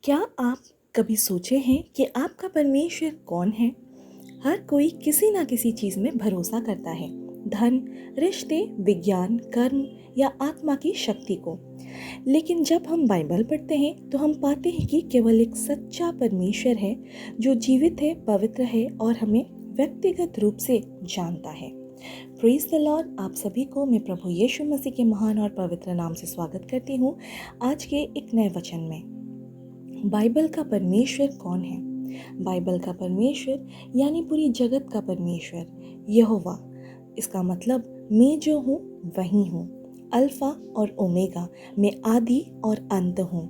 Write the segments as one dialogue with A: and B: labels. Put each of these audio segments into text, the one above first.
A: क्या आप कभी सोचे हैं कि आपका परमेश्वर कौन है? हर कोई किसी ना किसी चीज़ में भरोसा करता है। धन, रिश्ते, विज्ञान, कर्म या आत्मा की शक्ति को। लेकिन जब हम बाइबल पढ़ते हैं तो हम पाते हैं कि केवल एक सच्चा परमेश्वर है जो जीवित है, पवित्र है और हमें व्यक्तिगत रूप से जानता है। Praise the Lord. आप सभी को मैं प्रभु यीशु मसीह के महान और पवित्र नाम से स्वागत करती हूँ आज के एक नए वचन में। बाइबल का परमेश्वर कौन है? बाइबल का परमेश्वर यानी पूरी जगत का परमेश्वर यहोवा। इसका मतलब मैं जो हूँ वही हूँ, अल्फा और ओमेगा, मैं आदि और अंत हूँ,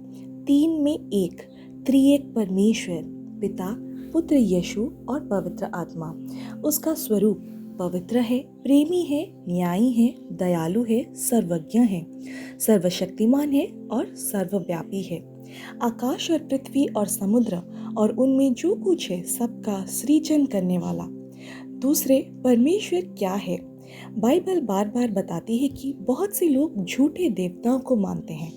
A: तीन में एक, त्रिएक परमेश्वर, पिता, पुत्र यीशु और पवित्र आत्मा। उसका स्वरूप पवित्र है, प्रेमी है, न्यायी है, दयालु है, सर्वज्ञ है, सर्वशक्तिमान है और सर्वव्यापी है। आकाश और पृथ्वी और समुद्र और उनमें जो कुछ है सबका सृजन करने वाला। दूसरे, परमेश्वर क्या है? बाइबल बार बार बताती है कि बहुत से लोग झूठे देवताओं को मानते हैं।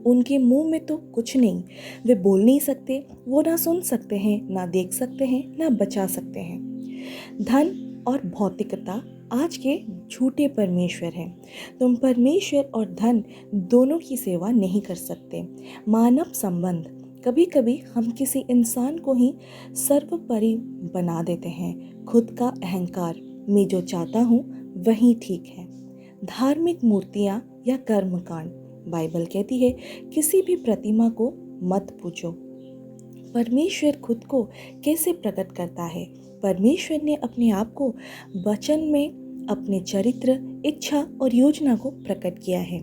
A: उनके मुंह में तो कुछ नहीं, वे बोल नहीं सकते, वो ना सुन सकते हैं, ना देख सकते हैं, ना बचा सकते हैं। धन और भौतिकता आज के झूठे परमेश्वर हैं। तुम परमेश्वर और धन दोनों की सेवा नहीं कर सकते। मानव संबंध, कभी कभी हम किसी इंसान को ही सर्वोपरि बना देते हैं। खुद का अहंकार, मैं जो चाहता हूँ वही ठीक है। धार्मिक मूर्तियाँ या कर्मकांड, बाइबल कहती है किसी भी प्रतिमा को मत पूजो। परमेश्वर खुद को कैसे प्रकट करता है? परमेश्वर ने अपने आप को वचन में अपने चरित्र, इच्छा और योजना को प्रकट किया है।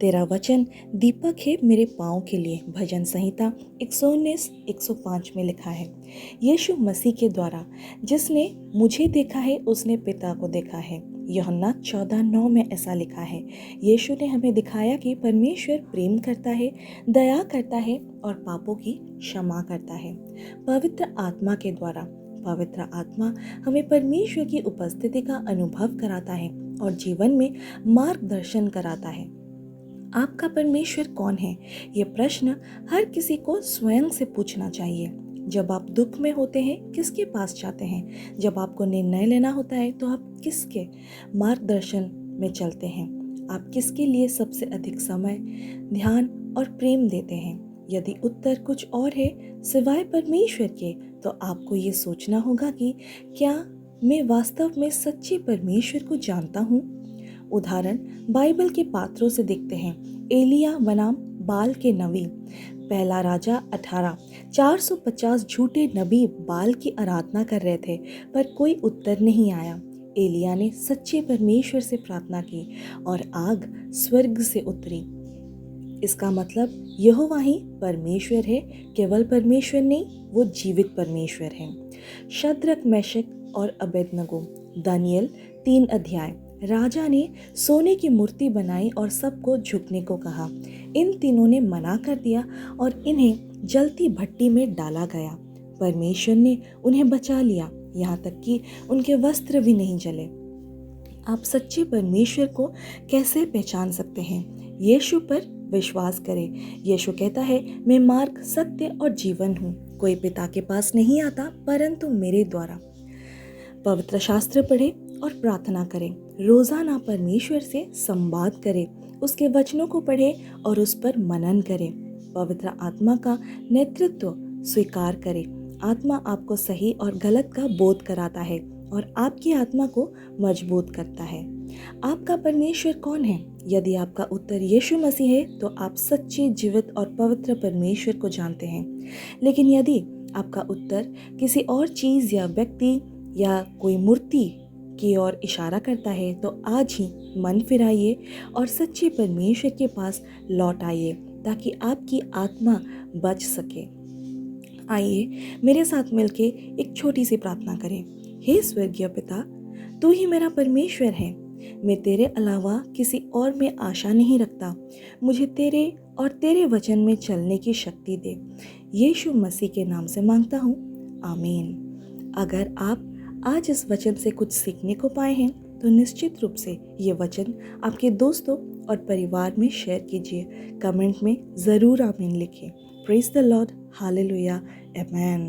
A: तेरा वचन दीपक है मेरे पाँव के लिए, भजन संहिता 119:105 में लिखा है। यीशु मसीह के द्वारा जिसने मुझे देखा है उसने पिता को देखा है, यूहन्ना 14:9 में ऐसा लिखा है। यीशु ने हमें दिखाया कि परमेश्वर प्रेम करता है, दया करता है और पापों की क्षमा करता है। पवित्र आत्मा के द्वारा, पवित्र आत्मा हमें परमेश्वर की उपस्थिति का अनुभव कराता है और जीवन में मार्गदर्शन कराता है। आपका परमेश्वर कौन है? ये प्रश्न हर किसी को स्वयं से पूछना चाहिए। जब आप दुख में होते हैं किसके पास जाते हैं? जब आपको निर्णय लेना होता है तो आप किसके मार्गदर्शन में चलते हैं? आप किसके लिए सबसे अधिक समय, ध्यान और प्रेम देते हैं? यदि उत्तर कुछ और है सिवाय परमेश्वर के, तो आपको ये सोचना होगा कि क्या मैं वास्तव में सच्चे परमेश्वर को जानता हूँ? उदाहरण बाइबल के पात्रों से देखते हैं। एलिया बनाम बाल के नबी। पहला राजा 18। 450 झूठे नबी बाल की आराधना कर रहे थे पर कोई उत्तर नहीं आया। एलिया ने सच्चे परमेश्वर से प्रार्थना की और आग स्वर्ग से उतरी। इसका मतलब यहोवा ही परमेश्वर है, केवल परमेश्वर नहीं, वो जीवित परमेश्वर है। शद्रक, मेशक और अबेदनगो। दानियेल 3 अध्याय। राजा ने सोने की मूर्ति बनाई और सबको झुकने को कहा। इन तीनों ने मना कर दिया और इन्हें जलती भट्टी में डाला गया। परमेश्वर ने उन्हें बचा लिया, यहाँ तक कि उनके वस्त्र भी नहीं जले। आप सच्चे परमेश्वर को कैसे पहचान सकते हैं? यीशु पर विश्वास करें। यीशु कहता है, मैं मार्ग, सत्य और जीवन हूँ। कोई पिता के पास नहीं आता परंतु मेरे द्वारा। पवित्र शास्त्र पढ़ें और प्रार्थना करें। रोजाना परमेश्वर से संवाद करें, उसके वचनों को पढ़ें और उस पर मनन करें। पवित्र आत्मा का नेतृत्व स्वीकार करें। आत्मा आपको सही और गलत का बोध कराता है और आपकी आत्मा को मजबूत करता है। आपका परमेश्वर कौन है? यदि आपका उत्तर यीशु मसीह है तो आप सच्चे, जीवित और पवित्र परमेश्वर को जानते हैं। लेकिन यदि आपका उत्तर किसी और चीज़ या व्यक्ति या कोई मूर्ति की ओर इशारा करता है तो आज ही मन फिराइए और सच्चे परमेश्वर के पास लौट आइए ताकि आपकी आत्मा बच सके। आइए मेरे साथ मिलके एक छोटी सी प्रार्थना करें। हे स्वर्गीय पिता, तू ही मेरा परमेश्वर है। मैं तेरे अलावा किसी और में आशा नहीं रखता। मुझे तेरे और तेरे वचन में चलने की शक्ति दे। यीशु मसीह के नाम से मांगता हूँ, आमीन। अगर आप आज इस वचन से कुछ सीखने को पाए हैं तो निश्चित रूप से ये वचन आपके दोस्तों और परिवार में शेयर कीजिए। कमेंट में ज़रूर आमीन लिखें। Praise the Lord, hallelujah, amen.